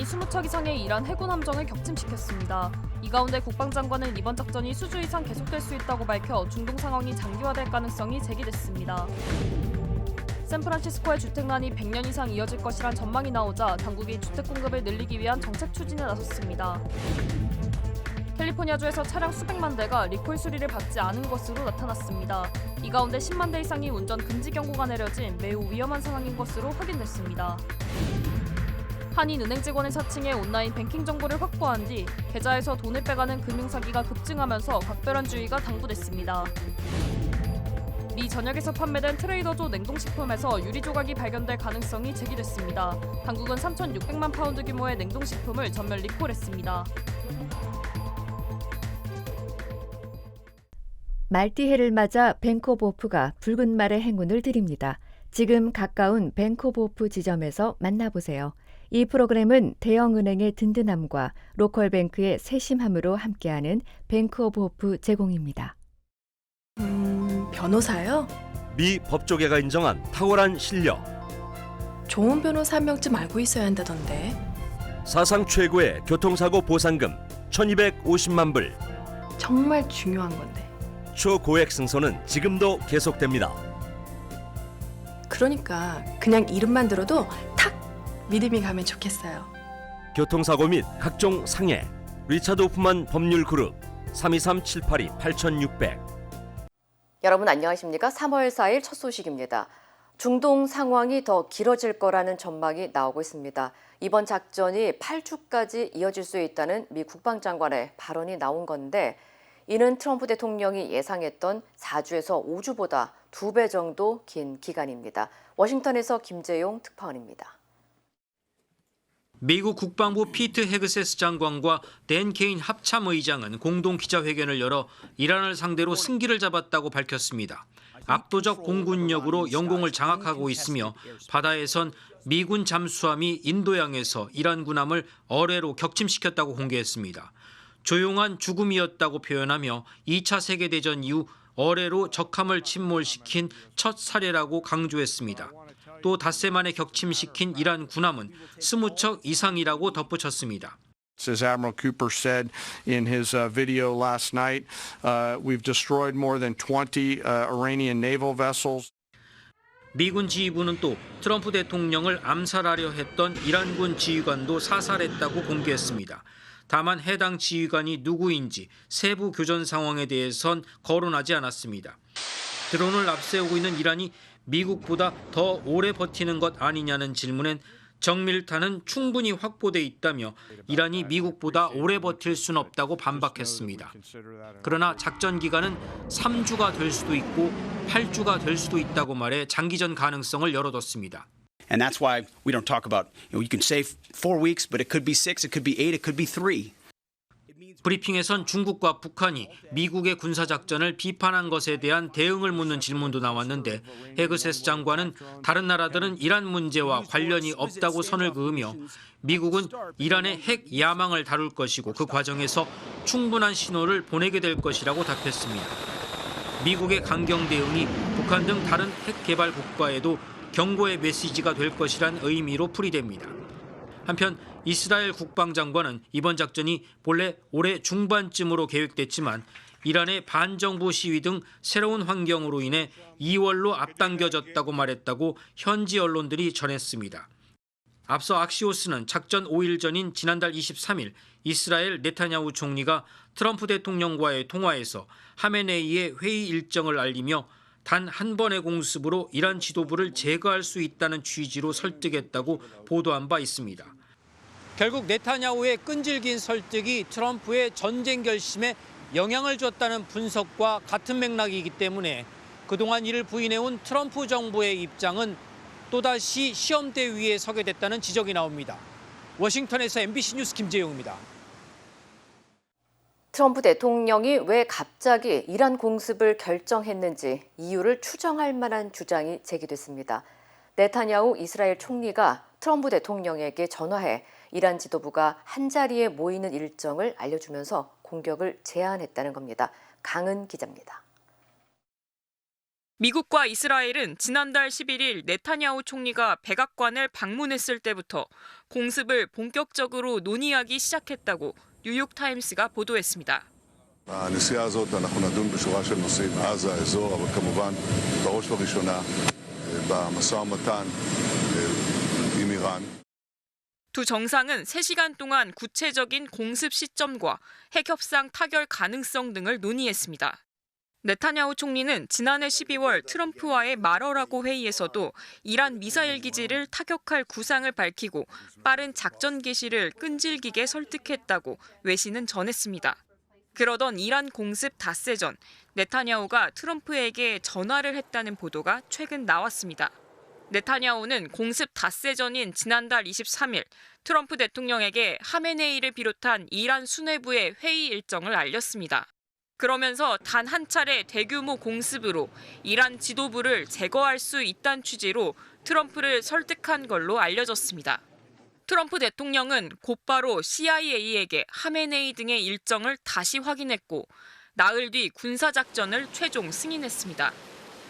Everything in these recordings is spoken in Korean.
이란이 20척 이상의 이란 해군 함정을 격침시켰습니다. 이 가운데 국방장관은 이번 작전이 수주 이상 계속될 수 있다고 밝혀 중동 상황이 장기화될 가능성이 제기됐습니다. 샌프란시스코의 주택난이 100년 이상 이어질 것이란 전망이 나오자 당국이 주택 공급을 늘리기 위한 정책 추진에 나섰습니다. 캘리포니아주에서 차량 수백만 대가 리콜 수리를 받지 않은 것으로 나타났습니다. 이 가운데 10만 대 이상이 운전 금지 경고가 내려진 매우 위험한 상황인 것으로 확인됐습니다. 한인은행 직원을 사칭해 온라인 뱅킹 정보를 확보한 뒤 계좌에서 돈을 빼가는 금융사기가 급증하면서 각별한 주의가 당부됐습니다. 미 전역에서 판매된 트레이더조 냉동식품에서 유리 조각이 발견될 가능성이 제기됐습니다. 당국은 3,600만 파운드 규모의 냉동식품을 전면 리콜했습니다. 말띠해를 맞아 뱅크 오브 호프가 붉은 말의 행운을 드립니다. 지금 가까운 뱅크 오브 호프 지점에서 만나보세요. 이 프로그램은 대형은행의 든든함과 로컬뱅크의 세심함으로 함께하는 뱅크 오브 호프 제공입니다. 변호사요? 미 법조계가 인정한 탁월한 실력. 좋은 변호사 한 명쯤 알고 있어야 한다던데. 사상 최고의 교통사고 보상금 1,250만 불. 정말 중요한 건데. 초고액 승소는 지금도 계속됩니다. 그러니까 그냥 이름만 들어도 탁 믿음이 가면 좋겠어요. 교통사고 및 각종 상해. 리차드 호프만 법률그룹 323-782-8600. 여러분 안녕하십니까? 3월 4일 첫 소식입니다. 중동 상황이 더 길어질 거라는 전망이 나오고 있습니다. 이번 작전이 8주까지 이어질 수 있다는 미 국방장관의 발언이 나온 건데 이는 트럼프 대통령이 예상했던 4주에서 5주보다 2배 정도 긴 기간입니다. 워싱턴에서 김재용 특파원입니다. 미국 국방부 피트 헤그세스 장관과 댄 케인 합참의장은 공동 기자회견을 열어 이란을 상대로 승기를 잡았다고 밝혔습니다. 압도적 공군력으로 영공을 장악하고 있으며 바다에선 미군 잠수함이 인도양에서 이란 군함을 어뢰로 격침시켰다고 공개했습니다. 조용한 죽음이었다고 표현하며 2차 세계대전 이후 어뢰로 적함을 침몰시킨 첫 사례라고 강조했습니다. 또 닷새 만에 격침시킨 이란 군함은 20척 이상이라고 덧붙였습니다. As Admiral Cooper said in his video last night, we've destroyed more than 20 Iranian naval vessels. 미군 지휘부는 또 트럼프 대통령을 암살하려 했던 이란군 지휘관도 사살했다고 공개했습니다. 다만 해당 지휘관이 누구인지 세부 교전 상황에 대해선 거론하지 않았습니다. 드론을 앞세우고 있는 이란이 미국보다 더 오래 버티는 것 아니냐는 질문엔 정밀탄은 충분히 확보돼 있다며 이란이 미국보다 오래 버틸 수는 없다고 반박했습니다. 그러나 작전 기간은 3주가 될 수도 있고 8주가 될 수도 있다고 말해 장기전 가능성을 열어뒀습니다. And that's why we don't talk about, you can say 4 weeks, but it could be 6, it could be 8, it could be 3. 브리핑에선 중국과 북한이 미국의 군사작전을 비판한 것에 대한 대응을 묻는 질문도 나왔는데 헤그세스 장관은 다른 나라들은 이란 문제와 관련이 없다고 선을 그으며 미국은 이란의 핵 야망을 다룰 것이고 그 과정에서 충분한 신호를 보내게 될 것이라고 답했습니다. 미국의 강경 대응이 북한 등 다른 핵 개발 국가에도 경고의 메시지가 될 것이란 의미로 풀이됩니다. 한편 이스라엘 국방장관은 이번 작전이 본래 올해 중반쯤으로 계획됐지만 이란의 반정부 시위 등 새로운 환경으로 인해 2월로 앞당겨졌다고 말했다고 현지 언론들이 전했습니다. 앞서 악시오스는 작전 5일 전인 지난달 23일 이스라엘 네타냐후 총리가 트럼프 대통령과의 통화에서 하메네이의 회의 일정을 알리며 단 한 번의 공습으로 이란 지도부를 제거할 수 있다는 취지로 설득했다고 보도한 바 있습니다. 결국 네타냐후의 끈질긴 설득이 트럼프의 전쟁 결심에 영향을 줬다는 분석과 같은 맥락이기 때문에 그동안 이를 부인해온 트럼프 정부의 입장은 또다시 시험대 위에 서게 됐다는 지적이 나옵니다. 워싱턴에서 MBC 뉴스 김재용입니다. 트럼프 대통령이 왜 갑자기 이란 공습을 결정했는지 이유를 추정할 만한 주장이 제기됐습니다. 네타냐후 이스라엘 총리가 트럼프 대통령에게 전화해 이란 지도부가 한자리에 모이는 일정을 알려주면서 공격을 제안했다는 겁니다. 강은 기자입니다. 미국과 이스라엘은 지난달 11일 네타냐후 총리가 백악관을 방문했을 때부터 공습을 본격적으로 논의하기 시작했다고 뉴욕타임스가 보도했습니다. הנסיעה הזאת אנחנו נדון בשורה של נושאים, עזה, האזור, אבל כמובן בראש ובראשונה במשא ומתן עם איראן. 두 정상은 3시간 동안 구체적인 공습 시점과 핵협상 타결 가능성 등을 논의했습니다. 네타냐후 총리는 지난해 12월 트럼프와의 말어라고 회의에서도 이란 미사일 기지를 타격할 구상을 밝히고 빠른 작전 개시를 끈질기게 설득했다고 외신은 전했습니다. 그러던 이란 공습 닷새 전 네타냐후가 트럼프에게 전화를 했다는 보도가 최근 나왔습니다. 네타냐후는 공습 닷새 전인 지난달 23일 트럼프 대통령에게 하메네이를 비롯한 이란 수뇌부의 회의 일정을 알렸습니다. 그러면서 단 한 차례 대규모 공습으로 이란 지도부를 제거할 수 있다는 취지로 트럼프를 설득한 걸로 알려졌습니다. 트럼프 대통령은 곧바로 CIA에게 하메네이 등의 일정을 다시 확인했고 나흘 뒤 군사작전을 최종 승인했습니다.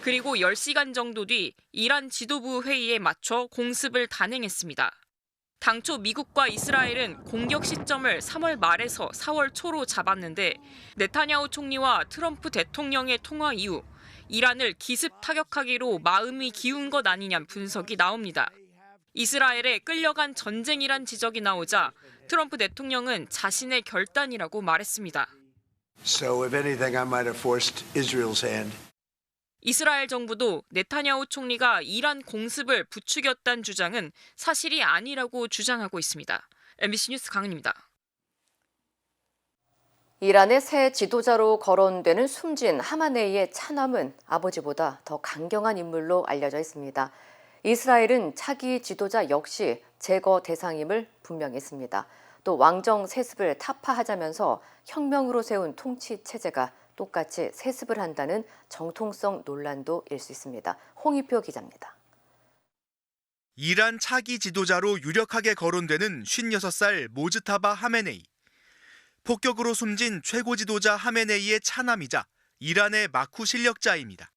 그리고 10시간 정도 뒤 이란 지도부 회의에 맞춰 공습을 단행했습니다. 당초 미국과 이스라엘은 공격 시점을 3월 말에서 4월 초로 잡았는데 네타냐후 총리와 트럼프 대통령의 통화 이후 이란을 기습 타격하기로 마음이 기운 것 아니냐는 분석이 나옵니다. 이스라엘에 끌려간 전쟁이란 지적이 나오자 트럼프 대통령은 자신의 결단이라고 말했습니다. So if anything, I might have forced Israel's hand. 이스라엘 정부도 네타냐후 총리가 이란 공습을 부추겼다는 주장은 사실이 아니라고 주장하고 있습니다. MBC 뉴스 강은입니다. 이란의 새 지도자로 거론되는 숨진 하마네이의 차남은 아버지보다 더 강경한 인물로 알려져 있습니다. 이스라엘은 차기 지도자 역시 제거 대상임을 분명히 했습니다. 또 왕정 세습을 타파하자면서 혁명으로 세운 통치 체제가 똑같이 세습을 한다는 정통성 논란도 일 수 있습니다. 홍익표 기자입니다. 이란 차기 지도자로 유력하게 거론되는 56살 모즈타바 하메네이. 폭격으로 숨진 최고 지도자 하메네이의 차남이자 이란의 마쿠 실력자입니다.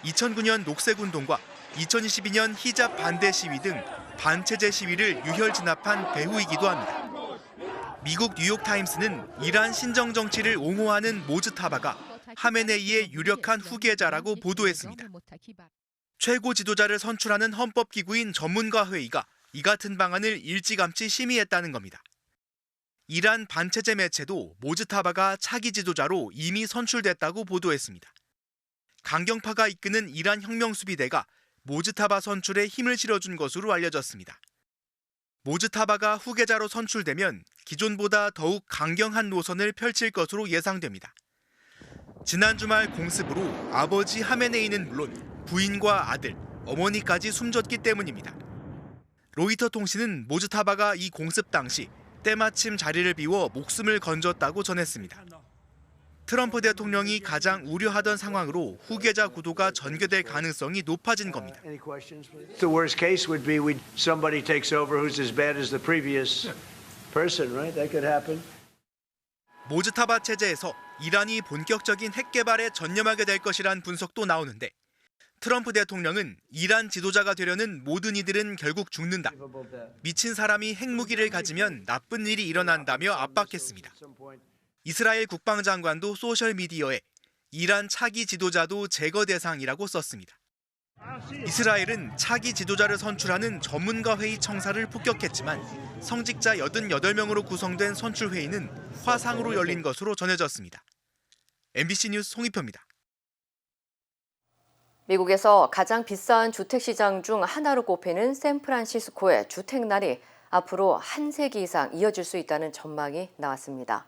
2009년 녹색운동과 2022년 히잡 반대 시위 등 반체제 시위를 유혈 진압한 배후이기도 합니다. 미국 뉴욕타임스는 이란 신정 정치를 옹호하는 모즈타바가 하메네이의 유력한 후계자라고 보도했습니다. 최고 지도자를 선출하는 헌법기구인 전문가회의가 이 같은 방안을 일찌감치 심의했다는 겁니다. 이란 반체제 매체도 모즈타바가 차기 지도자로 이미 선출됐다고 보도했습니다. 강경파가 이끄는 이란 혁명수비대가 모즈타바 선출에 힘을 실어준 것으로 알려졌습니다. 모즈타바가 후계자로 선출되면 기존보다 더욱 강경한 노선을 펼칠 것으로 예상됩니다. 지난 주말 공습으로 아버지 하메네이는 물론 부인과 아들, 어머니까지 숨졌기 때문입니다. 로이터 통신은 모즈타바가 이 공습 당시 때마침 자리를 비워 목숨을 건졌다고 전했습니다. 트럼프 대통령이 가장 우려하던 상황으로 후계자 구도가 전개될 가능성이 높아진 겁니다. The worst case would be somebody takes over who's as bad as the previous person, right? That could happen. 모즈타바 체제에서 이란이 본격적인 핵 개발에 전념하게 될 것이란 분석도 나오는데 트럼프 대통령은 이란 지도자가 되려는 모든 이들은 결국 죽는다. 미친 사람이 핵무기를 가지면 나쁜 일이 일어난다며 압박했습니다. 이스라엘 국방장관도 소셜미디어에 이란 차기 지도자도 제거 대상이라고 썼습니다. 이스라엘은 차기 지도자를 선출하는 전문가회의 청사를 폭격했지만 성직자 88명으로 구성된 선출회의는 화상으로 열린 것으로 전해졌습니다. MBC 뉴스 홍익표입니다. 미국에서 가장 비싼 주택시장 중 하나로 꼽히는 샌프란시스코의 주택난이 앞으로 한 세기 이상 이어질 수 있다는 전망이 나왔습니다.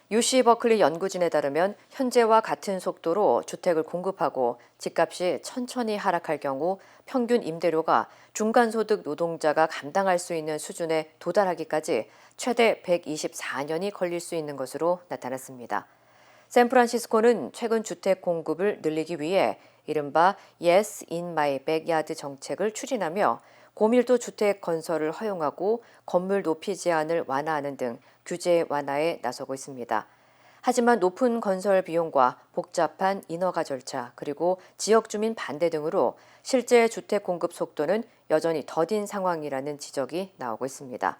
UC 버클리 연구진에 따르면 현재와 같은 속도로 주택을 공급하고 집값이 천천히 하락할 경우 평균 임대료가 중간소득 노동자가 감당할 수 있는 수준에 도달하기까지 최대 124년이 걸릴 수 있는 것으로 나타났습니다. 샌프란시스코는 최근 주택 공급을 늘리기 위해 이른바 Yes in my backyard 정책을 추진하며 고밀도 주택 건설을 허용하고 건물 높이 제한을 완화하는 등 규제 완화에 나서고 있습니다. 하지만 높은 건설 비용과 복잡한 인허가 절차, 그리고 지역 주민 반대 등으로 실제 주택 공급 속도는 여전히 더딘 상황이라는 지적이 나오고 있습니다.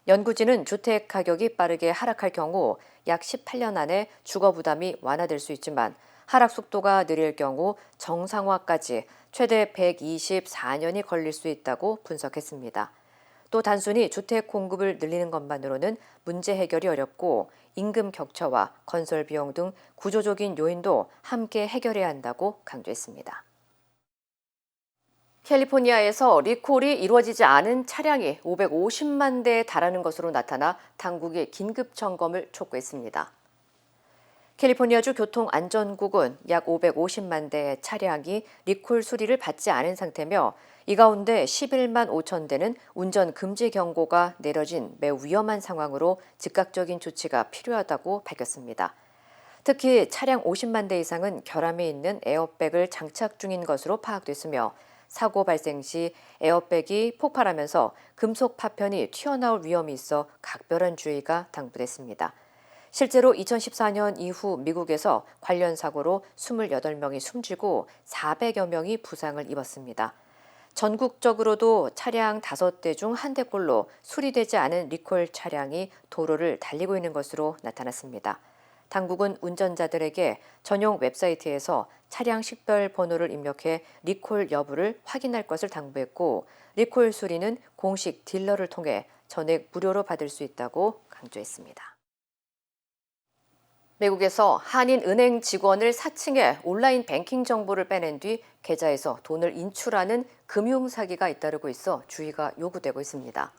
연구진은 주택 가격이 빠르게 하락할 경우 약 18년 안에 주거 부담이 완화될 수 있지만 하락 속도가 느릴 경우 정상화까지 최대 124년이 걸릴 수 있다고 분석했습니다. 또 단순히 주택 공급을 늘리는 것만으로는 문제 해결이 어렵고 임금 격차와 건설 비용 등 구조적인 요인도 함께 해결해야 한다고 강조했습니다. 캘리포니아에서 리콜이 이루어지지 않은 차량이 550만 대에 달하는 것으로 나타나 당국이 긴급 점검을 촉구했습니다. 캘리포니아주 교통안전국은 약 550만 대의 차량이 리콜 수리를 받지 않은 상태며 이 가운데 11만 5천 대는 운전 금지 경고가 내려진 매우 위험한 상황으로 즉각적인 조치가 필요하다고 밝혔습니다. 특히 차량 50만 대 이상은 결함이 있는 에어백을 장착 중인 것으로 파악됐으며 사고 발생 시 에어백이 폭발하면서 금속 파편이 튀어나올 위험이 있어 각별한 주의가 당부됐습니다. 실제로 2014년 이후 미국에서 관련 사고로 28명이 숨지고 400여 명이 부상을 입었습니다. 전국적으로도 차량 5대 중 1대꼴로 수리되지 않은 리콜 차량이 도로를 달리고 있는 것으로 나타났습니다. 당국은 운전자들에게 전용 웹사이트에서 차량 식별 번호를 입력해 리콜 여부를 확인할 것을 당부했고 리콜 수리는 공식 딜러를 통해 전액 무료로 받을 수 있다고 강조했습니다. 미국에서 한인은행 직원을 사칭해 온라인 뱅킹 정보를 빼낸 뒤 계좌에서 돈을 인출하는 금융사기가 잇따르고 있어 주의가 요구되고 있습니다.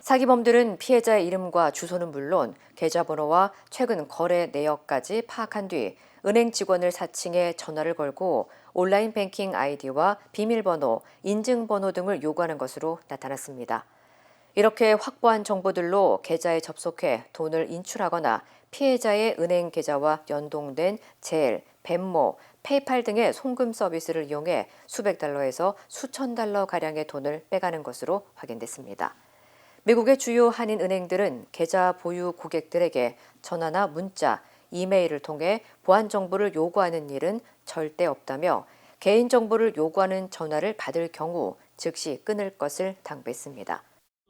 사기범들은 피해자의 이름과 주소는 물론 계좌번호와 최근 거래 내역까지 파악한 뒤 은행 직원을 사칭해 전화를 걸고 온라인 뱅킹 아이디와 비밀번호, 인증번호 등을 요구하는 것으로 나타났습니다. 이렇게 확보한 정보들로 계좌에 접속해 돈을 인출하거나 피해자의 은행 계좌와 연동된 젤, 벤모, 페이팔 등의 송금 서비스를 이용해 수백 달러에서 수천 달러 가량의 돈을 빼가는 것으로 확인됐습니다. 미국의 주요 한인 은행들은 계좌 보유 고객들에게 전화나 문자, 이메일을 통해 보안 정보를 요구하는 일은 절대 없다며 개인 정보를 요구하는 전화를 받을 경우 즉시 끊을 것을 당부했습니다.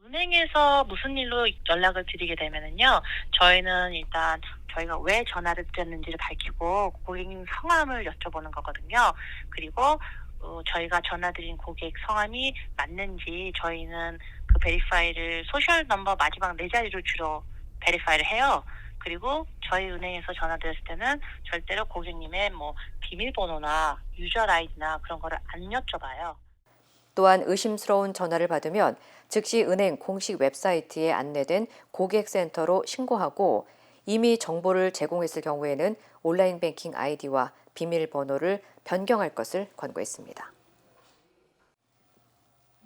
은행에서 무슨 일로 연락을 드리게 되면은요, 저희는 일단 저희가 왜 전화를 드렸는지를 밝히고 고객님 성함을 여쭤보는 거거든요. 그리고 저희가 전화드린 고객 성함이 맞는지 저희는 그 베리파이를 소셜 넘버 마지막 4자리로 주로 베리파이를 해요. 그리고 저희 은행에서 전화드렸을 때는 절대로 고객님의 비밀번호나 유저 아이디나 그런 거를 안 여쭤봐요. 또한 의심스러운 전화를 받으면 즉시 은행 공식 웹사이트에 안내된 고객센터로 신고하고 이미 정보를 제공했을 경우에는 온라인 뱅킹 아이디와 비밀번호를 변경할 것을 권고했습니다.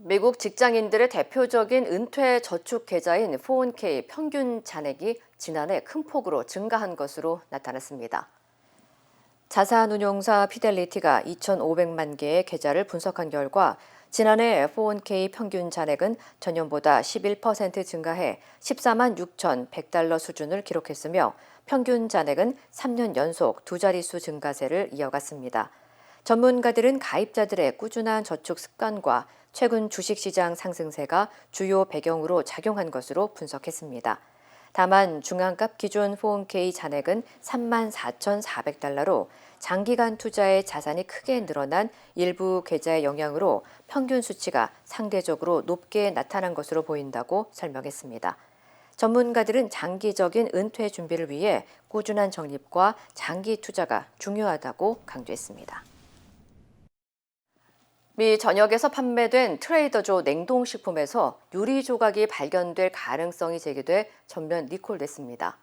미국 직장인들의 대표적인 은퇴 저축 계좌인 401k 평균 잔액이 지난해 큰 폭으로 증가한 것으로 나타났습니다. 자산운용사 피델리티가 2,500만 개의 계좌를 분석한 결과 지난해 401k 평균 잔액은 전년보다 11% 증가해 14만 6,100달러 수준을 기록했으며 평균 잔액은 3년 연속 두 자릿수 증가세를 이어갔습니다. 전문가들은 가입자들의 꾸준한 저축 습관과 최근 주식시장 상승세가 주요 배경으로 작용한 것으로 분석했습니다. 다만 중앙값 기준 401k 잔액은 3만 4,400달러로 장기간 투자에 자산이 크게 늘어난 일부 계좌의 영향으로 평균 수치가 상대적으로 높게 나타난 것으로 보인다고 설명했습니다. 전문가들은 장기적인 은퇴 준비를 위해 꾸준한 적립과 장기 투자가 중요하다고 강조했습니다. 미 전역에서 판매된 트레이더조 냉동식품에서 유리 조각이 발견될 가능성이 제기돼 전면 리콜됐습니다.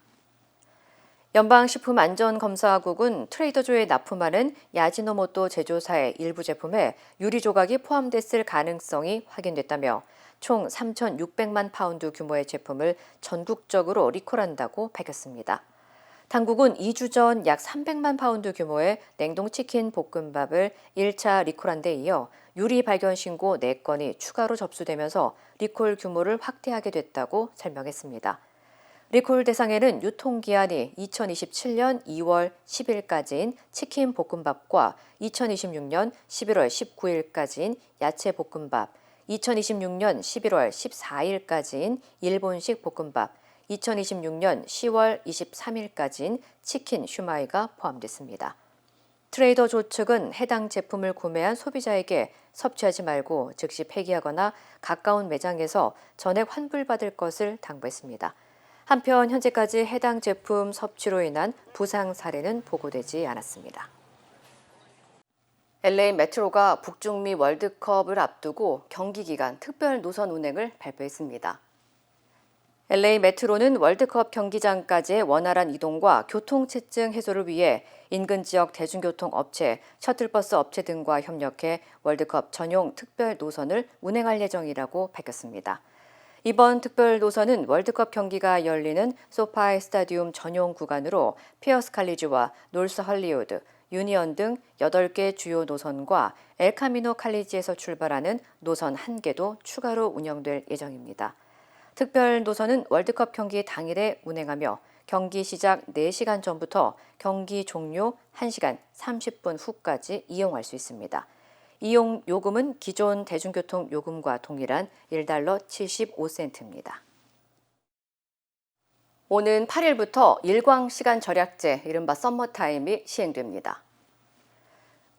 연방식품안전검사국은 트레이더조에 납품하는 야지노모토 제조사의 일부 제품에 유리 조각이 포함됐을 가능성이 확인됐다며 총 3,600만 파운드 규모의 제품을 전국적으로 리콜한다고 밝혔습니다. 당국은 2주 전 약 300만 파운드 규모의 냉동치킨 볶음밥을 1차 리콜한 데 이어 유리 발견 신고 4건이 추가로 접수되면서 리콜 규모를 확대하게 됐다고 설명했습니다. 리콜 대상에는 유통기한이 2027년 2월 10일까지인 치킨 볶음밥과 2026년 11월 19일까지인 야채 볶음밥, 2026년 11월 14일까지인 일본식 볶음밥, 2026년 10월 23일까지인 치킨 슈마이가 포함됐습니다. 트레이더 조 측은 해당 제품을 구매한 소비자에게 섭취하지 말고 즉시 폐기하거나 가까운 매장에서 전액 환불받을 것을 당부했습니다. 한편 현재까지 해당 제품 섭취로 인한 부상 사례는 보고되지 않았습니다. LA 메트로가 북중미 월드컵을 앞두고 경기 기간 특별 노선 운행을 발표했습니다. LA 메트로는 월드컵 경기장까지의 원활한 이동과 교통체증 해소를 위해 인근 지역 대중교통 업체, 셔틀버스 업체 등과 협력해 월드컵 전용 특별 노선을 운행할 예정이라고 밝혔습니다. 이번 특별 노선은 월드컵 경기가 열리는 소파이 스타디움 전용 구간으로 피어스 칼리지와 놀스 할리우드, 유니언 등 8개 주요 노선과 엘카미노 칼리지에서 출발하는 노선 1개도 추가로 운영될 예정입니다. 특별 노선은 월드컵 경기 당일에 운행하며 경기 시작 4시간 전부터 경기 종료 1시간 30분 후까지 이용할 수 있습니다. 이용 요금은 기존 대중교통 요금과 동일한 $1 75센트입니다. 오는 8일부터 일광시간 절약제, 이른바 썸머타임이 시행됩니다.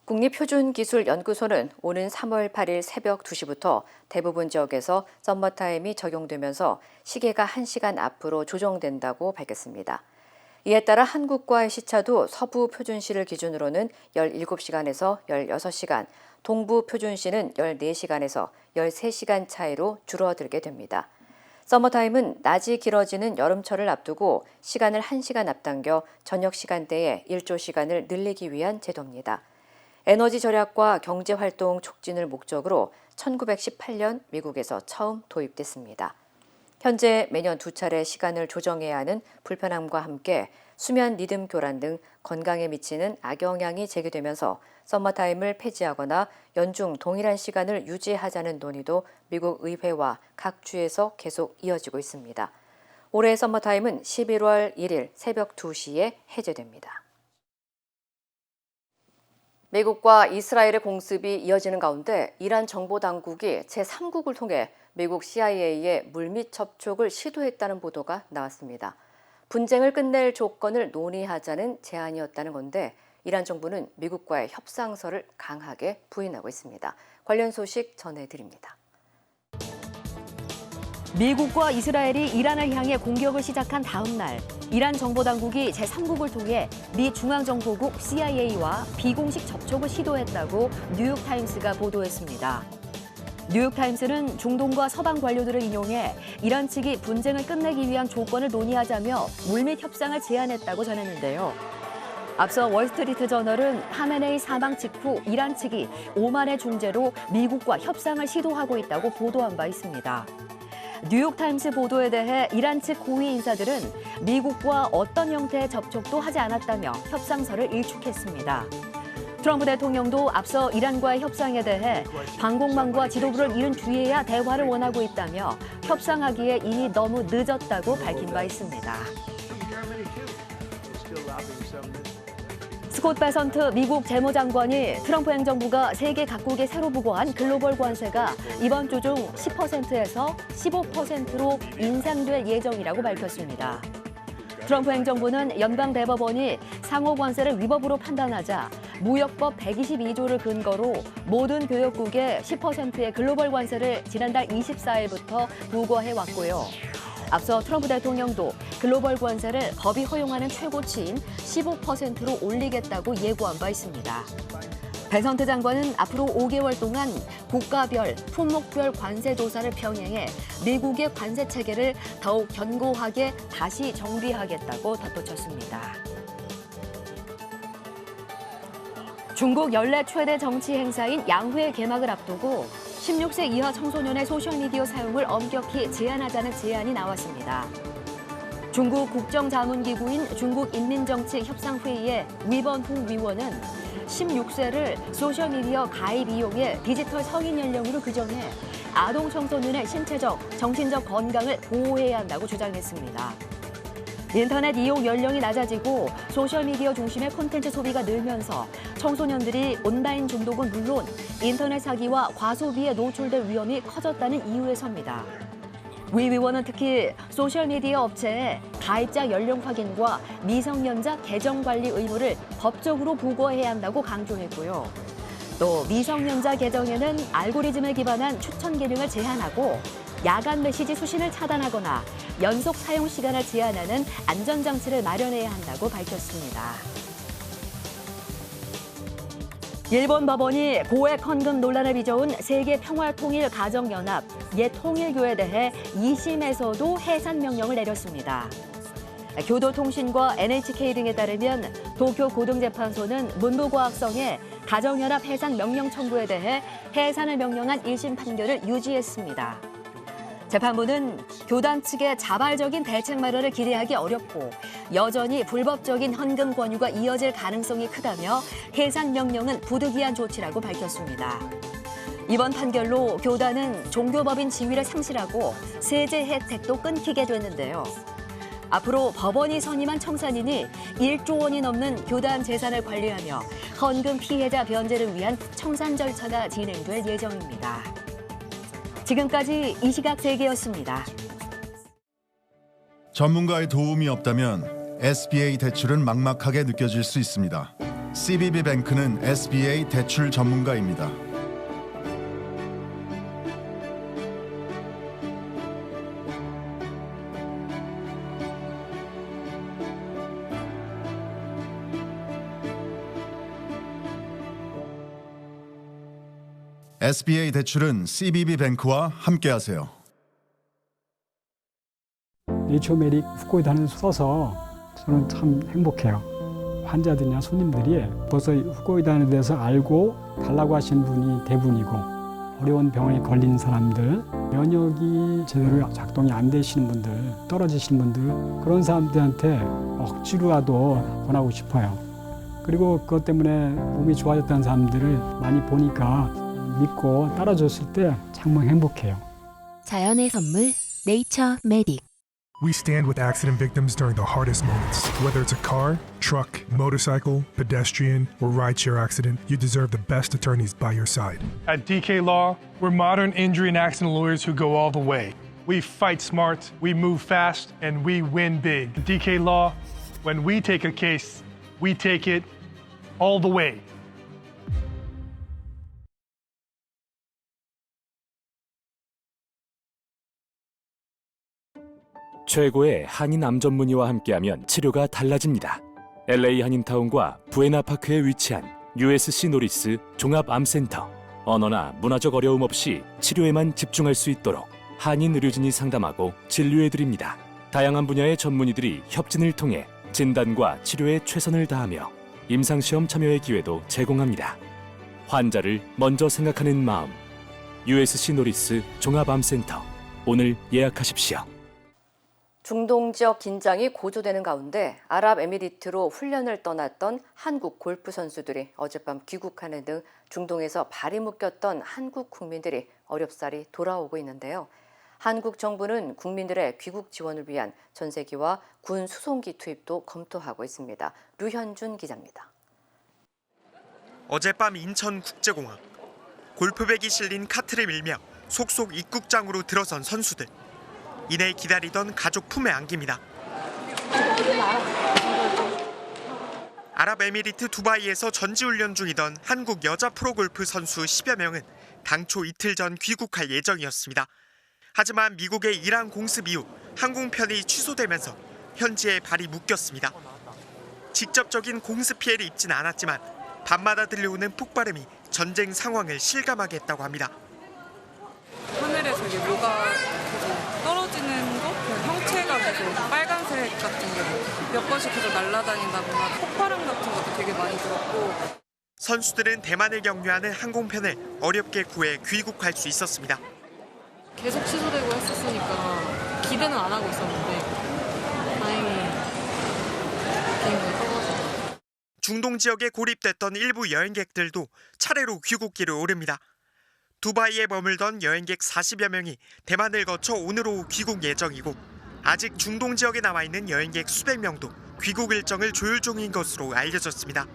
국립표준기술연구소는 오는 3월 8일 새벽 2시부터 대부분 지역에서 썸머타임이 적용되면서 시계가 1시간 앞으로 조정된다고 밝혔습니다. 이에 따라 한국과의 시차도 서부 표준시를 기준으로는 17시간에서 16시간, 동부 표준시는 14시간에서 13시간 차이로 줄어들게 됩니다. 서머타임은 낮이 길어지는 여름철을 앞두고 시간을 1시간 앞당겨 저녁 시간대에 일조 시간을 늘리기 위한 제도입니다. 에너지 절약과 경제활동 촉진을 목적으로 1918년 미국에서 처음 도입됐습니다. 현재 매년 2차례 시간을 조정해야 하는 불편함과 함께 수면 리듬 교란 등 건강에 미치는 악영향이 제기되면서 서머타임을 폐지하거나 연중 동일한 시간을 유지하자는 논의도 미국 의회와 각 주에서 계속 이어지고 있습니다. 올해 서머타임은 11월 1일 새벽 2시에 해제됩니다. 미국과 이스라엘의 공습이 이어지는 가운데 이란 정보당국이 제3국을 통해 미국 CIA의 물밑 접촉을 시도했다는 보도가 나왔습니다. 분쟁을 끝낼 조건을 논의하자는 제안이었다는 건데 이란 정부는 미국과의 협상서를 강하게 부인하고 있습니다. 관련 소식 전해드립니다. 미국과 이스라엘이 이란을 향해 공격을 시작한 다음 날 이란 정보당국이 제3국을 통해 미 중앙정보국 CIA와 비공식 접촉을 시도했다고 뉴욕타임스가 보도했습니다. 뉴욕타임스는 중동과 서방 관료들을 인용해 이란 측이 분쟁을 끝내기 위한 조건을 논의하자며 물밑 협상을 제안했다고 전했는데요. 앞서 월스트리트저널은 하메네이 사망 직후 이란 측이 오만의 중재로 미국과 협상을 시도하고 있다고 보도한 바 있습니다. 뉴욕타임스 보도에 대해 이란 측 고위 인사들은 미국과 어떤 형태의 접촉도 하지 않았다며 협상서를 일축했습니다. 트럼프 대통령도 앞서 이란과의 협상에 대해 방공망과 지도부를 잃은 뒤에야 대화를 원하고 있다며 협상하기에 이미 너무 늦었다고 밝힌 바 있습니다. 스콧 베선트 미국 재무장관이 트럼프 행정부가 세계 각국에 새로 부과한 글로벌 관세가 이번 주 중 10%에서 15%로 인상될 예정이라고 밝혔습니다. 트럼프 행정부는 연방 대법원이 상호 관세를 위법으로 판단하자 무역법 122조를 근거로 모든 교역국에 10%의 글로벌 관세를 지난달 24일부터 부과해 왔고요. 앞서 트럼프 대통령도 글로벌 관세를 법이 허용하는 최고치인 15%로 올리겠다고 예고한 바 있습니다. 베선트 장관은 앞으로 5개월 동안 국가별, 품목별 관세 조사를 병행해 미국의 관세 체계를 더욱 견고하게 다시 정비하겠다고 덧붙였습니다. 중국 연례 최대 정치 행사인 양회 개막을 앞두고 16세 이하 청소년의 소셜미디어 사용을 엄격히 제한하자는 제안이 나왔습니다. 중국 국정자문기구인 중국인민정치협상회의의 위번후 위원은 16세를 소셜미디어 가입 이용의 디지털 성인 연령으로 규정해 아동 청소년의 신체적, 정신적 건강을 보호해야 한다고 주장했습니다. 인터넷 이용 연령이 낮아지고 소셜미디어 중심의 콘텐츠 소비가 늘면서 청소년들이 온라인 중독은 물론 인터넷 사기와 과소비에 노출될 위험이 커졌다는 이유에서입니다. 위 위원은 특히 소셜미디어 업체에 가입자 연령 확인과 미성년자 계정 관리 의무를 법적으로 부과해야 한다고 강조했고요. 또 미성년자 계정에는 알고리즘에 기반한 추천 기능을 제한하고 야간 메시지 수신을 차단하거나 연속 사용 시간을 제한하는 안전장치를 마련해야 한다고 밝혔습니다. 일본 법원이 고액 헌금 논란을 빚어온 세계평화통일가정연합 옛통일교에 대해 2심에서도 해산 명령을 내렸습니다. 교도통신과 NHK 등에 따르면 도쿄고등재판소는 문부과학성의 가정연합 해산 명령 청구에 대해 해산을 명령한 1심 판결을 유지했습니다. 재판부는 교단 측의 자발적인 대책 마련을 기대하기 어렵고 여전히 불법적인 헌금 권유가 이어질 가능성이 크다며 해산 명령은 부득이한 조치라고 밝혔습니다. 이번 판결로 교단은 종교법인 지위를 상실하고 세제 혜택도 끊기게 됐는데요. 앞으로 법원이 선임한 청산인이 1조 원이 넘는 교단 재산을 관리하며 헌금 피해자 변제를 위한 청산 절차가 진행될 예정입니다. 지금까지 이 시각 세계였습니다. 전문가의 도움이 없다면 SBA 대출은 막막하게 느껴질 수 있습니다. CBB뱅크는 SBA 대출 전문가입니다. SBA 대출은 CBB뱅크와 함께하세요. 네이처메딕 후코이단을 써서 저는 참 행복해요. 환자들이나 손님들이 벌써 후코이단에 대해서 알고 달라고 하시는 분이 대부분이고 어려운 병에 걸린 사람들, 면역이 제대로 작동이 안 되시는 분들, 떨어지시는 분들 그런 사람들한테 억지로라도 권하고 싶어요. 그리고 그것 때문에 몸이 좋아졌다는 사람들을 많이 보니까 믿고 따라줬을 때 정말 행복해요. 자연의 선물 네이처메딕. We stand with accident victims during the hardest moments. Whether it's a car, truck, motorcycle, pedestrian, or rideshare accident, you deserve the best attorneys by your side. At DK Law, we're modern injury and accident lawyers who go all the way. We fight smart, we move fast, and we win big. At DK Law, when we take a case, we take it all the way. 최고의 한인 암 전문의와 함께하면 치료가 달라집니다. LA 한인타운과 부에나파크에 위치한 USC 노리스 종합암센터. 언어나 문화적 어려움 없이 치료에만 집중할 수 있도록 한인 의료진이 상담하고 진료해드립니다. 다양한 분야의 전문의들이 협진을 통해 진단과 치료에 최선을 다하며 임상시험 참여의 기회도 제공합니다. 환자를 먼저 생각하는 마음. USC 노리스 종합암센터. 오늘 예약하십시오. 중동 지역 긴장이 고조되는 가운데 아랍에미리트로 훈련을 떠났던 한국 골프 선수들이 어젯밤 귀국하는 등 중동에서 발이 묶였던 한국 국민들이 어렵사리 돌아오고 있는데요. 한국 정부는 국민들의 귀국 지원을 위한 전세기와 군 수송기 투입도 검토하고 있습니다. 류현준 기자입니다. 어젯밤 인천국제공항. 골프백이 실린 카트를 밀며 속속 입국장으로 들어선 선수들. 이내 기다리던 가족 품에 안깁니다. 아랍에미리트 두바이에서 전지훈련 중이던 한국 여자 프로골프 선수 10여 명은 당초 이틀 전 귀국할 예정이었습니다. 하지만 미국의 이란 공습 이후 항공편이 취소되면서 현지에 발이 묶였습니다. 직접적인 공습 피해를 입진 않았지만 밤마다 들려오는 폭발음이 전쟁 상황을 실감하게 했다고 합니다. 하늘에서 이게 뭐가 떨어지는 거? 형체가 계속 빨간색 같은 게 몇 번씩 계속 날아다닌다거나 폭발음 같은 것도 되게 많이 들었고. 선수들은 대만을 경유하는 항공편을 어렵게 구해 귀국할 수 있었습니다. 계속 취소되고 했었으니까 기대는 안 하고 있었는데 다행히 비행기가 떠가지고. 중동 지역에 고립됐던 일부 여행객들도 차례로 귀국길을 오릅니다. 두바이에 머물던 여행객 40여 명이 대만을 거쳐 오늘 오후 귀국 예정이고 아직 중동 지역에 남아 있는 여행객 수백 명도 귀국 일정을 조율 중인 것으로 알려졌습니다.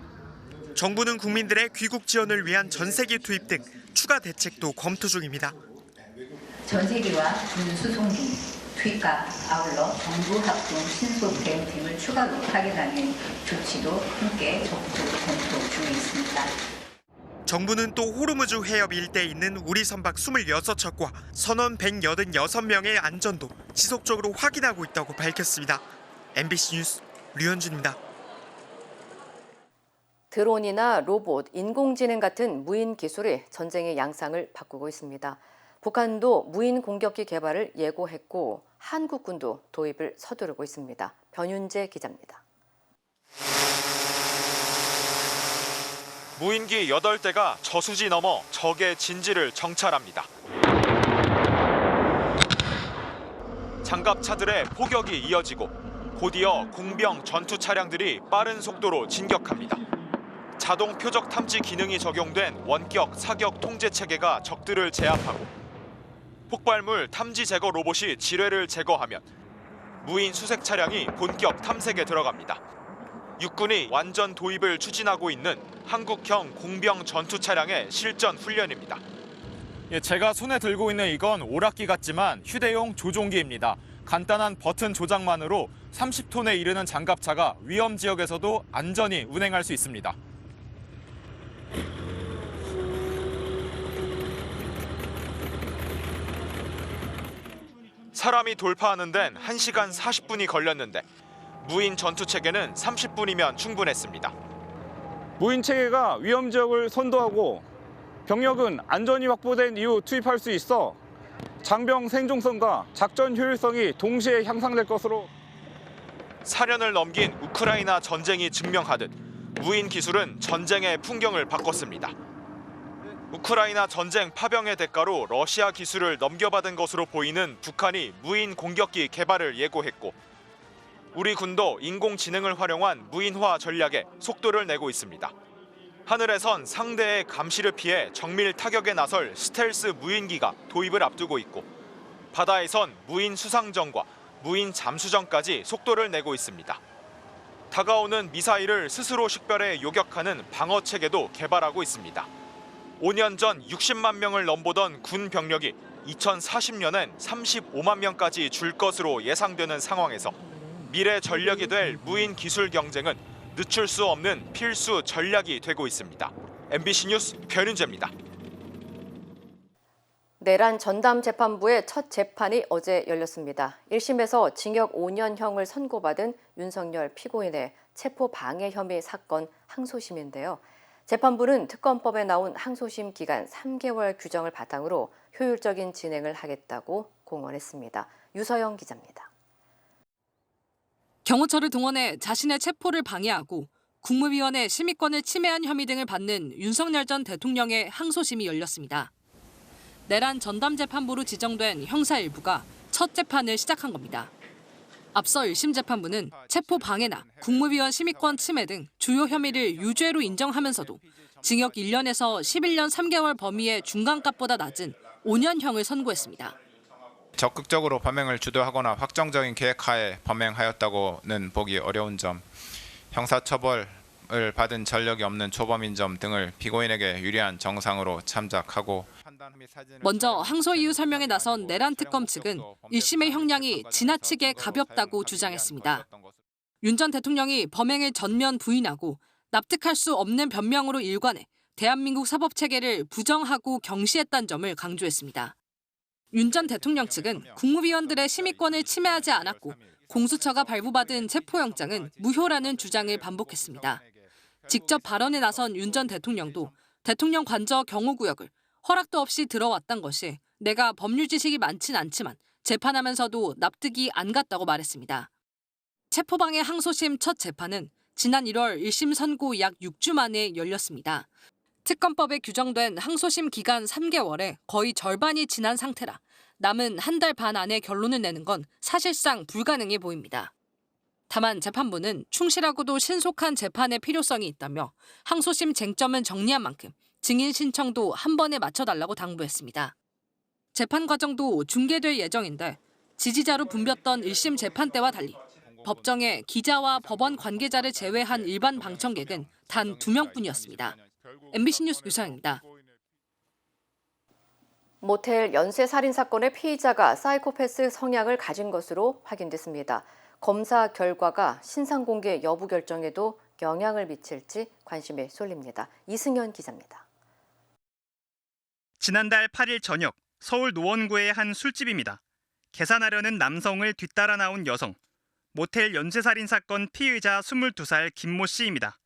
정부는 국민들의 귀국 지원을 위한 전세기 투입 등 추가 대책도 검토 중입니다. 전세기와 군수송 등 투입과 아울러 정부 합동 신속 대응팀을 추가로 파견하는 조치도 함께 적극적으로 검토 중에 있습니다. 정부는 또 호르무즈 해협 일대에 있는 우리 선박 26척과 선원 186명의 안전도 지속적으로 확인하고 있다고 밝혔습니다. MBC 뉴스 류현준입니다. 드론이나 로봇, 인공지능 같은 무인 기술이 전쟁의 양상을 바꾸고 있습니다. 북한도 무인 공격기 개발을 예고했고 한국군도 도입을 서두르고 있습니다. 변윤재 기자입니다. 무인기 8대가 저수지 넘어 적의 진지를 정찰합니다. 장갑차들의 포격이 이어지고 곧이어 공병 전투 차량들이 빠른 속도로 진격합니다. 자동 표적 탐지 기능이 적용된 원격 사격 통제 체계가 적들을 제압하고 폭발물 탐지 제거 로봇이 지뢰를 제거하면 무인 수색 차량이 본격 탐색에 들어갑니다. 육군이 완전 도입을 추진하고 있는 한국형 공병 전투 차량의 실전 훈련입니다. 제가 손에 들고 있는 이건 오락기 같지만 휴대용 조종기입니다. 간단한 버튼 조작만으로 30톤에 이르는 장갑차가 위험 지역에서도 안전히 운행할 수 있습니다. 사람이 돌파하는 데는 1시간 40분이 걸렸는데 무인 전투 체계는 30분이면 충분했습니다. 무인 체계가 위험 지역을 선도하고 병력은 안전이 확보된 이후 투입할 수 있어 장병 생존성과 작전 효율성이 동시에 향상될 것으로. 4년을 넘긴 우크라이나 전쟁이 증명하듯 무인 기술은 전쟁의 풍경을 바꿨습니다. 우크라이나 전쟁 파병의 대가로 러시아 기술을 넘겨받은 것으로 보이는 북한이 무인 공격기 개발을 예고했고 우리 군도 인공지능을 활용한 무인화 전략에 속도를 내고 있습니다. 하늘에선 상대의 감시를 피해 정밀 타격에 나설 스텔스 무인기가 도입을 앞두고 있고 바다에선 무인 수상전과 무인 잠수정까지 속도를 내고 있습니다. 다가오는 미사일을 스스로 식별해 요격하는 방어 체계도 개발하고 있습니다. 5년 전 60만 명을 넘보던 군 병력이 2040년엔 35만 명까지 줄 것으로 예상되는 상황에서 미래 전력이 될 무인 기술 경쟁은 늦출 수 없는 필수 전략이 되고 있습니다. MBC 뉴스 변윤재입니다. 내란 전담 재판부의 첫 재판이 어제 열렸습니다. 1심에서 징역 5년형을 선고받은 윤석열 피고인의 체포 방해 혐의 사건 항소심인데요. 재판부는 특검법에 나온 항소심 기간 3개월 규정을 바탕으로 효율적인 진행을 하겠다고 공언했습니다. 유서영 기자입니다. 경호처를 동원해 자신의 체포를 방해하고 국무위원회 심의권을 침해한 혐의 등을 받는 윤석열 전 대통령의 항소심이 열렸습니다. 내란 전담재판부로 지정된 형사 일부가 첫 재판을 시작한 겁니다. 앞서 1심 재판부는 체포 방해나 국무위원 심의권 침해 등 주요 혐의를 유죄로 인정하면서도 징역 1년에서 11년 3개월 범위의 중간값보다 낮은 5년형을 선고했습니다. 적극적으로 범행을 주도하거나 확정적인 계획하에 범행하였다고는 보기 어려운 점, 형사처벌을 받은 전력이 없는 초범인 점 등을 피고인에게 유리한 정상으로 참작하고 먼저 항소 이유 설명에 나선 내란 특검 측은 1심의 형량이 지나치게 가볍다고 주장했습니다. 윤 전 대통령이 범행을 전면 부인하고 납득할 수 없는 변명으로 일관해 대한민국 사법체계를 부정하고 경시했다는 점을 강조했습니다. 윤 전 대통령 측은 국무위원들의 심의권을 침해하지 않았고 공수처가 발부받은 체포영장은 무효라는 주장을 반복했습니다. 직접 발언에 나선 윤 전 대통령도 대통령 관저 경호구역을 허락도 없이 들어왔던 것이 내가 법률 지식이 많진 않지만 재판하면서도 납득이 안 갔다고 말했습니다. 체포방해 항소심 첫 재판은 지난 1월 1심 선고 약 6주 만에 열렸습니다. 특검법에 규정된 항소심 기간 3개월에 거의 절반이 지난 상태라 남은 한 달 반 안에 결론을 내는 건 사실상 불가능해 보입니다. 다만 재판부는 충실하고도 신속한 재판의 필요성이 있다며 항소심 쟁점은 정리한 만큼 증인 신청도 한 번에 맞춰달라고 당부했습니다. 재판 과정도 중계될 예정인데 지지자로 붐볐던 1심 재판 때와 달리 법정에 기자와 법원 관계자를 제외한 일반 방청객은 단 2명뿐이었습니다. MBC 뉴스 유상입니다. 모텔 연쇄 살인 사건의 피의자가 사이코패스 성향을 가진 것으로 확인됐습니다. 검사 결과가 신상 공개 여부 결정에도 영향을 미칠지 관심이 쏠립니다. 이승현 기자입니다. 지난달 8일 저녁 서울 노원구의 한 술집입니다. 계산하려는 남성을 뒤따라 나온 여성. 모텔 연쇄살인 사건 피의자 22살 김모 씨입니다.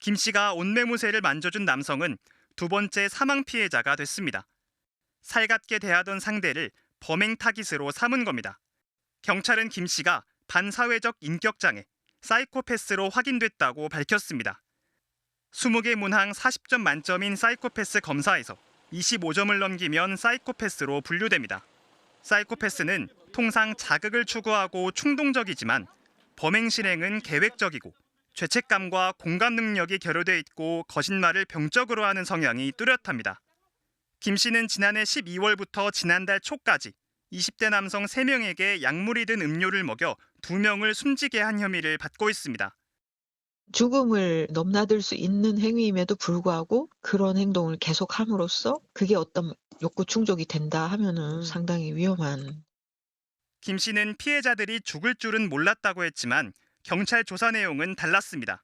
김 씨가 옷매무새를 만져준 남성은 두 번째 사망 피해자가 됐습니다. 살갑게 대하던 상대를 범행 타깃으로 삼은 겁니다. 경찰은 김 씨가 반사회적 인격장애, 사이코패스로 확인됐다고 밝혔습니다. 20개 문항 40점 만점인 사이코패스 검사에서 25점을 넘기면 사이코패스로 분류됩니다. 사이코패스는 통상 자극을 추구하고 충동적이지만 범행 실행은 계획적이고 죄책감과 공감 능력이 결여돼 있고 거짓말을 병적으로 하는 성향이 뚜렷합니다. 김 씨는 지난해 12월부터 지난달 초까지 20대 남성 3명에게 약물이 든 음료를 먹여 2명을 숨지게 한 혐의를 받고 있습니다. 죽음을 넘나들 수 있는 행위임에도 불구하고 그런 행동을 계속함으로써 그게 어떤 욕구 충족이 된다 하면은 상당히 위험한. 김 씨는 피해자들이 죽을 줄은 몰랐다고 했지만 경찰 조사 내용은 달랐습니다.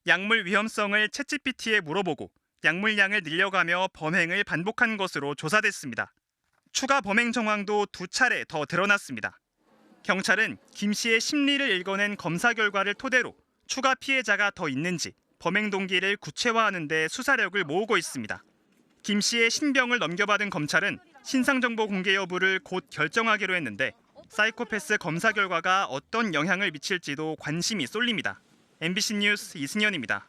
약물 위험성을 챗GPT에 물어보고 약물량을 늘려가며 범행을 반복한 것으로 조사됐습니다. 추가 범행 정황도 2차례 더 드러났습니다. 경찰은 김 씨의 심리를 읽어낸 검사 결과를 토대로 추가 피해자가 더 있는지 범행 동기를 구체화하는 데 수사력을 모으고 있습니다. 김 씨의 신병을 넘겨받은 검찰은 신상정보 공개 여부를 곧 결정하기로 했는데 사이코패스 검사 결과가 어떤 영향을 미칠지도 관심이 쏠립니다. MBC 뉴스 이승현입니다.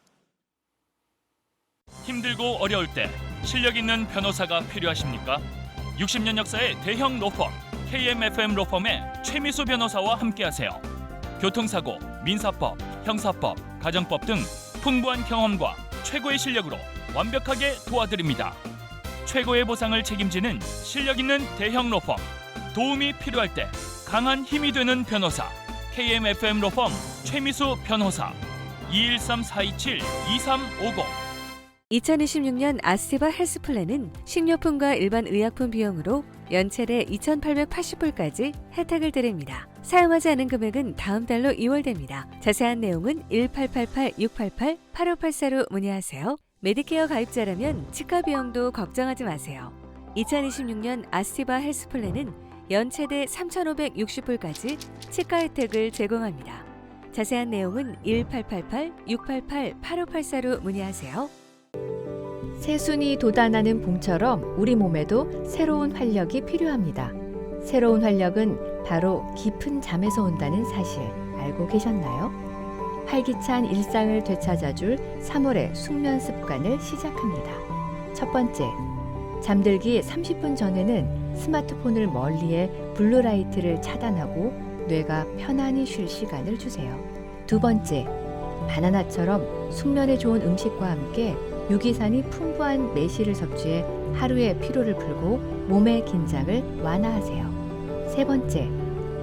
힘들고 어려울 때 실력 있는 변호사가 필요하십니까? 60년 역사의 대형 로펌 KMFM 로펌의 최미수 변호사와 함께하세요. 교통사고, 민사법, 형사법, 가정법 등 풍부한 경험과 최고의 실력으로 완벽하게 도와드립니다. 최고의 보상을 책임지는 실력 있는 대형 로펌, 도움이 필요할 때 강한 힘이 되는 변호사 KMFM 로펌 최미수 변호사 213-427-2350. 2026년 아스티바 헬스플랜은 식료품과 일반 의약품 비용으로 연체대 2,880불까지 혜택을 드립니다. 사용하지 않은 금액은 다음 달로 2월됩니다. 자세한 내용은 1888-688-8584로 문의하세요. 메디케어 가입자라면 치과 비용도 걱정하지 마세요. 2026년 아스티바 헬스플랜은 연체대 3,560불까지 치과 혜택을 제공합니다. 자세한 내용은 1888-688-8584로 문의하세요. 새순이 돋아나는 봄처럼 우리 몸에도 새로운 활력이 필요합니다. 새로운 활력은 바로 깊은 잠에서 온다는 사실 알고 계셨나요? 활기찬 일상을 되찾아줄 3월의 숙면 습관을 시작합니다. 첫 번째, 잠들기 30분 전에는 스마트폰을 멀리해 블루라이트를 차단하고 뇌가 편안히 쉴 시간을 주세요. 두 번째, 바나나처럼 숙면에 좋은 음식과 함께 유기산이 풍부한 매실을 섭취해 하루의 피로를 풀고 몸의 긴장을 완화하세요. 세 번째,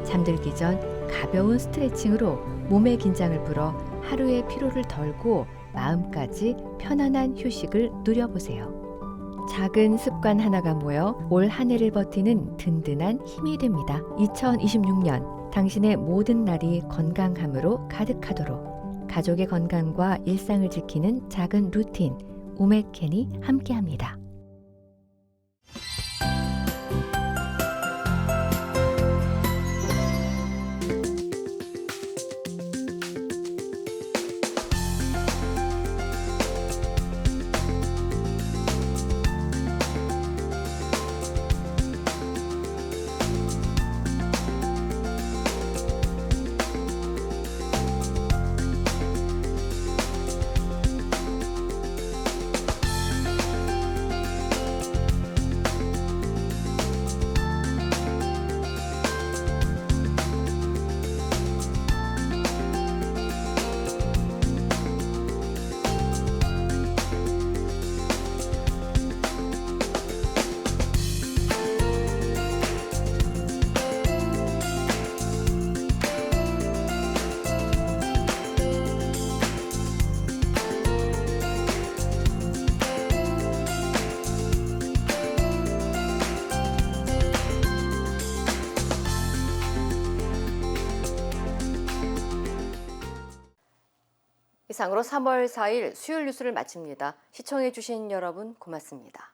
잠들기 전 가벼운 스트레칭으로 몸의 긴장을 풀어 하루의 피로를 덜고 마음까지 편안한 휴식을 누려보세요. 작은 습관 하나가 모여 올 한 해를 버티는 든든한 힘이 됩니다. 2026년 당신의 모든 날이 건강함으로 가득하도록 가족의 건강과 일상을 지키는 작은 루틴 오메켄이 함께합니다. 이상으로 3월 4일 수요일 뉴스를 마칩니다. 시청해주신 여러분 고맙습니다.